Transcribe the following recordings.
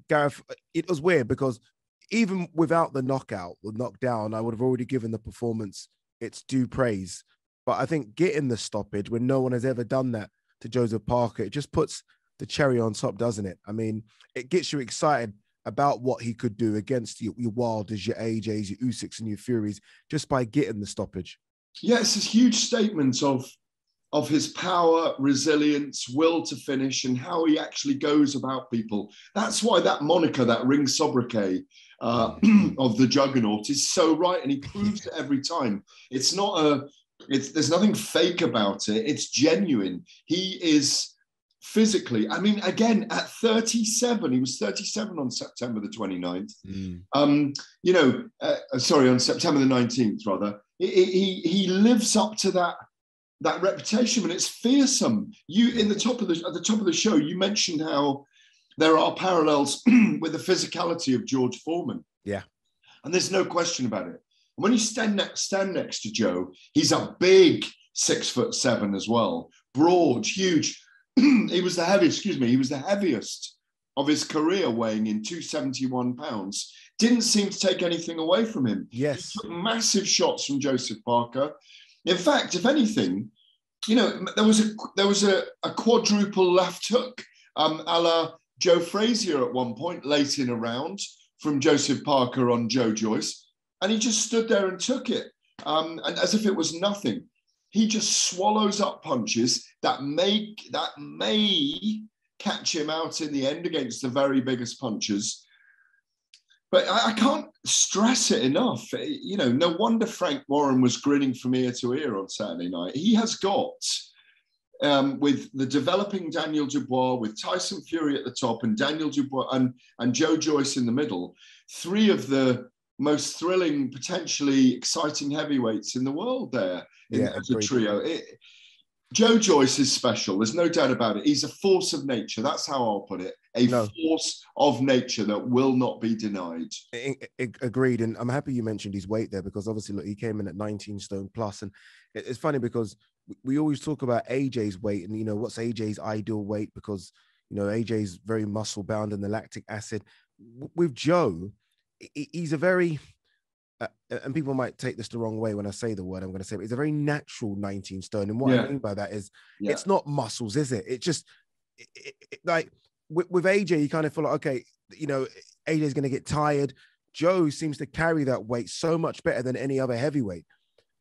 Gareth, it was weird because even without the knockdown, I would have already given the performance its due praise. But I think getting the stoppage when no one has ever done that to Joseph Parker, it just puts the cherry on top, doesn't it? I mean, it gets you excited about what he could do against your Wilders, your AJs, your Usyks and your Furies just by getting the stoppage. Yeah, it's a huge statement of his power, resilience, will to finish, and how he actually goes about people. That's why that moniker, that ring sobriquet of the Juggernaut, is so right, and he proves it every time. It's not there's nothing fake about it. It's genuine. He is physically, I mean, again, at 37, he was 37 on September the 29th. Sorry, on September the 19th, rather. He lives up to that reputation, and it's fearsome. At the top of the show, you mentioned how there are parallels with the physicality of George Foreman. Yeah. And there's no question about it. And when you stand next to Joe, he's a big 6'7" as well. Broad, huge. He was the heaviest of his career, weighing in 271 pounds. Didn't seem to take anything away from him. Yes. He took massive shots from Joseph Parker. In fact, if anything, there was a quadruple left hook, a la Joe Frazier at one point, late in a round, from Joseph Parker on Joe Joyce. And he just stood there and took it, and as if it was nothing. He just swallows up punches that may catch him out in the end against the very biggest punchers. But I can't stress it enough. No wonder Frank Warren was grinning from ear to ear on Saturday night. He has got, with the developing Daniel Dubois, with Tyson Fury at the top and Daniel Dubois and Joe Joyce in the middle, three of the most thrilling, potentially exciting heavyweights in the world there as a trio. Joe Joyce is special. There's no doubt about it. He's a force of nature. That's how I'll put it. Force of nature that will not be denied. Agreed. And I'm happy you mentioned his weight there, because obviously, look, he came in at 19 stone plus. And it's funny because we always talk about AJ's weight and, what's AJ's ideal weight, because, AJ's very muscle bound and the lactic acid. With Joe, he's a very, and people might take this the wrong way when I say the word I'm going to say, but he's a very natural 19 stone. And what I mean by that is it's not muscles, is it? It just, like with AJ, you kind of feel like, okay, AJ's going to get tired. Joe seems to carry that weight so much better than any other heavyweight.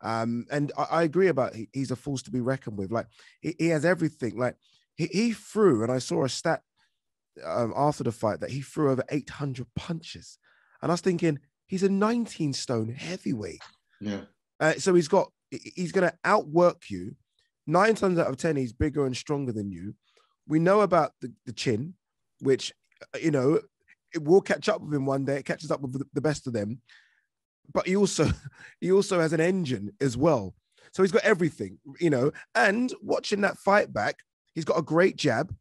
And I agree about he's a force to be reckoned with. Like he has everything. Like he threw, and I saw a stat after the fight that he threw over 800 punches. And I was thinking, he's a 19 stone heavyweight. Yeah. So he's going to outwork you. 9 times out of 10, he's bigger and stronger than you. We know about the chin, which, it will catch up with him one day. It catches up with the best of them. But he also has an engine as well. So he's got everything, and watching that fight back, he's got a great jab.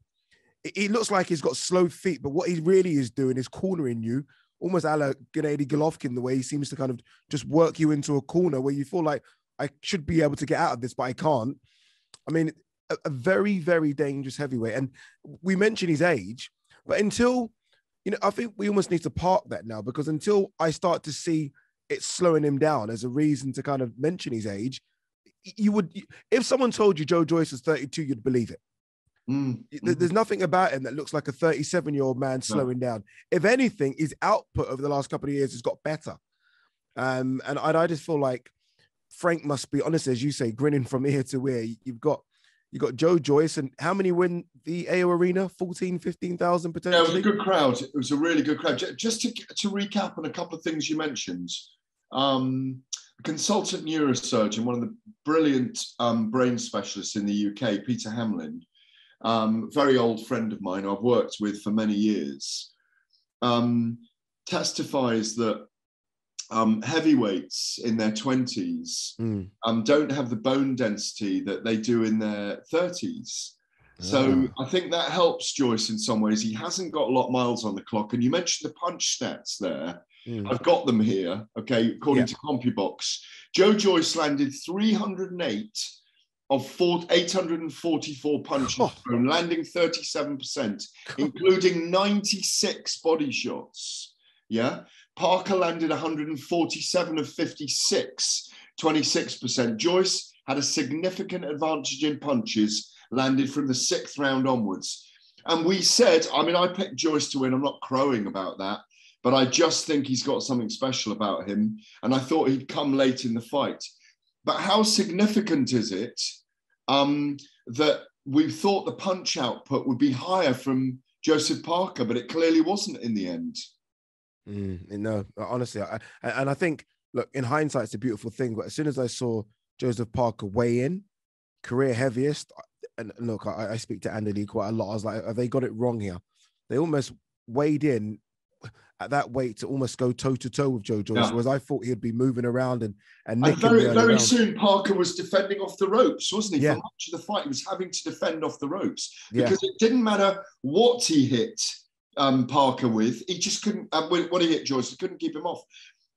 He looks like he's got slow feet, but what he really is doing is cornering you, almost a la Gennady Golovkin, the way he seems to kind of just work you into a corner where you feel like, I should be able to get out of this, but I can't. I mean, a very, very dangerous heavyweight. And we mentioned his age, but until, I think we almost need to park that now, because until I start to see it's slowing him down as a reason to kind of mention his age, if someone told you Joe Joyce is 32, you'd believe it. There's nothing about him that looks like a 37-year-old man slowing down. If anything, his output over the last couple of years has got better. And I just feel like Frank must be, honestly, as you say, grinning from ear to ear. You've got Joe Joyce, and how many win the AO Arena? 14, 15,000 potentially? Yeah, it was a good crowd. It was a really good crowd. Just to recap on a couple of things you mentioned, a consultant neurosurgeon, one of the brilliant brain specialists in the UK, Peter Hamlin, very old friend of mine I've worked with for many years, testifies that heavyweights in their 20s don't have the bone density that they do in their 30s. So I think that helps Joyce in some ways. He hasn't got a lot of miles on the clock. And you mentioned the punch stats there. I've got them here, okay, according to CompuBox. Joe Joyce landed 308 of 844 punches thrown, landing 37%, including 96 body shots. Yeah. Parker landed 147 of 56, 26%. Joyce had a significant advantage in punches, landed from the 6th round onwards. And we said, I mean, I picked Joyce to win. I'm not crowing about that, but I just think he's got something special about him. And I thought he'd come late in the fight. But how significant is it that we thought the punch output would be higher from Joseph Parker, but it clearly wasn't in the end? No, honestly, I think, look, in hindsight, it's a beautiful thing. But as soon as I saw Joseph Parker weigh in, career heaviest, and look, I speak to Andy quite a lot. I was like, have they got it wrong here? They almost weighed in at that weight to almost go toe to toe with Joe Joyce, whereas I thought he'd be moving around and very soon Parker was defending off the ropes, wasn't he? For much of the fight, he was having to defend off the ropes because it didn't matter what he hit Parker with, he just couldn't. When he hit Joyce, he couldn't keep him off.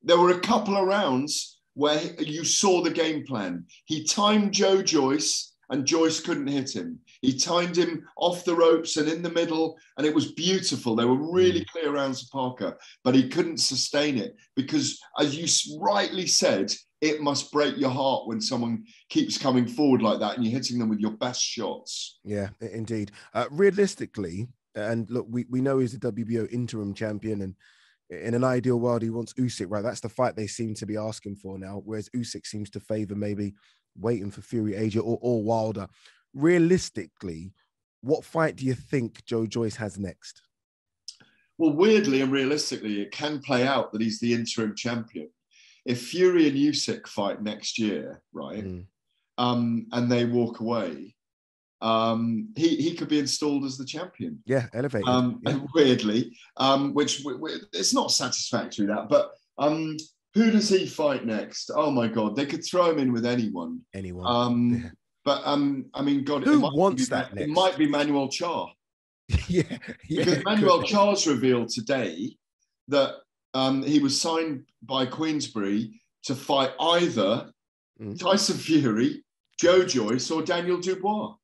There were a couple of rounds where you saw the game plan. He timed Joe Joyce, and Joyce couldn't hit him. He timed him off the ropes and in the middle, and it was beautiful. They were really clear rounds of Parker, but he couldn't sustain it because, as you rightly said, it must break your heart when someone keeps coming forward like that and you're hitting them with your best shots. Yeah, indeed. Realistically, and look, we know he's the WBO interim champion, and in an ideal world, he wants Usyk, right? That's the fight they seem to be asking for now, whereas Usyk seems to favor maybe waiting for Fury AJ or Wilder. Realistically, what fight do you think Joe Joyce has next? Well, weirdly and realistically, it can play out that he's the interim champion. If Fury and Usyk fight next year, right, and they walk away, he could be installed as the champion. Yeah, elevated. Weirdly, which it's not satisfactory, that, but who does he fight next? Oh my God, they could throw him in with anyone. But I mean, God, who wants that next? It might be Manuel Char. Because Manuel Char's revealed today that he was signed by Queensberry to fight either Tyson Fury, Joe Joyce, or Daniel Dubois.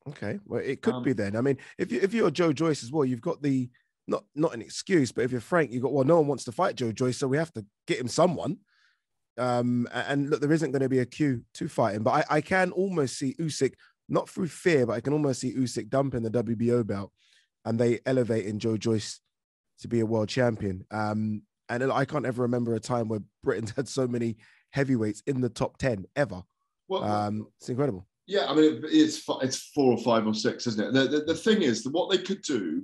Okay, well, it could be then. I mean, if you're Joe Joyce as well, you've got the not an excuse, but if you're frank, you've got, well, no one wants to fight Joe Joyce, so we have to get him someone. And look, there isn't going to be a queue to fight him, but I can almost see Usyk, not through fear, but I can almost see Usyk dumping the WBO belt and they elevating Joe Joyce to be a world champion. And I can't ever remember a time where Britain's had so many heavyweights in the top 10 ever. Well, it's incredible. Yeah, I mean, it's 4 or 5 or 6, isn't it? The thing is that what they could do,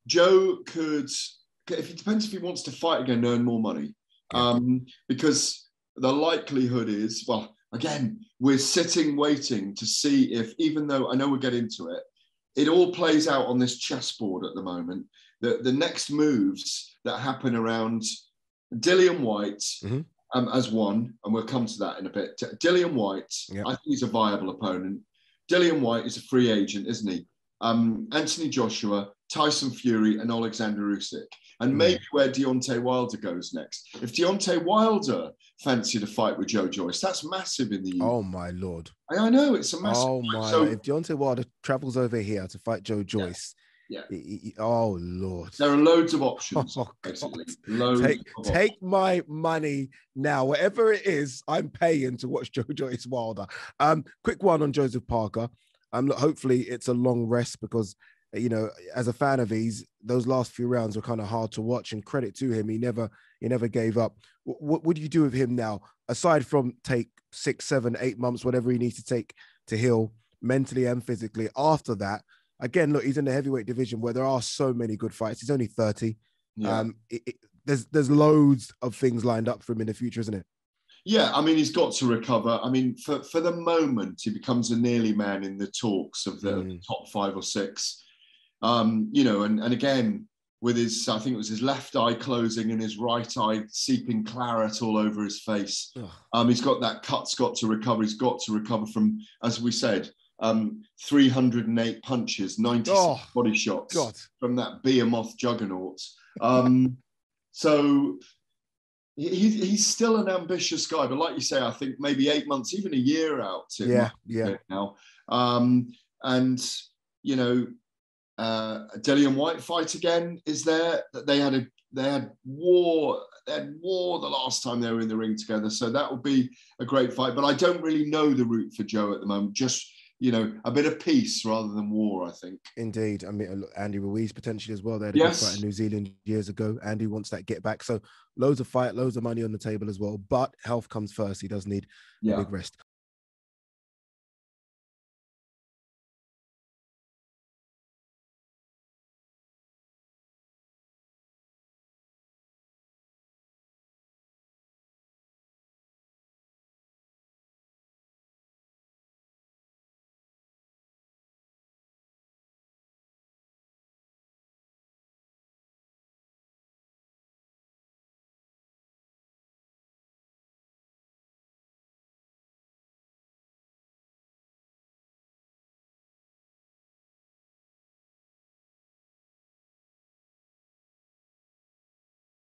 Joe could, if it depends if he wants to fight again, earn more money. Because the likelihood is, well, again, we're sitting waiting to see if, even though I know we'll get into it, it all plays out on this chessboard at the moment. The next moves that happen around Dillian White as one, and we'll come to that in a bit. Dillian White, I think he's a viable opponent. Dillian White is a free agent, isn't he? Anthony Joshua, Tyson Fury, and Alexander Usyk. And maybe where Deontay Wilder goes next. If Deontay Wilder fancied a fight with Joe Joyce, that's massive in the UK. Oh, my Lord. I know, it's a massive fight. My Lord. If Deontay Wilder travels over here to fight Joe Joyce, oh, Lord. There are loads of options, basically. Take my money now. Whatever it is, I'm paying to watch Joe Joyce Wilder. Quick one on Joseph Parker. Look, hopefully it's a long rest because, you know, as a fan of his, those last few rounds were kind of hard to watch, and credit to him, he never gave up. What would you do with him now, aside from take 6, 7, 8 months, whatever he needs to take to heal mentally and physically? After that, again, look, he's in the heavyweight division where there are so many good fights. He's only 30. There's loads of things lined up for him in the future, isn't it? Yeah, I mean, he's got to recover. I mean, for the moment, he becomes a nearly man in the talks of the top 5 or 6. You know, and again, with his, I think it was his left eye closing and his right eye seeping claret all over his face. He's got that cut's got to recover. He's got to recover from, as we said, 308 punches, 96 body shots from that behemoth juggernaut. So he's still an ambitious guy, but like you say, I think maybe 8 months, even a year out. Yeah. Now, and you know, Dillian White fight again is there. They had war the last time they were in the ring together, so that would be a great fight. But I don't really know the route for Joe at the moment. Just, you know, a bit of peace rather than war, I think. Indeed. I mean, Andy Ruiz potentially as well. They had a good fight in New Zealand years ago. Andy wants that get back. So loads of fight, loads of money on the table as well. But health comes first. He does need a big rest.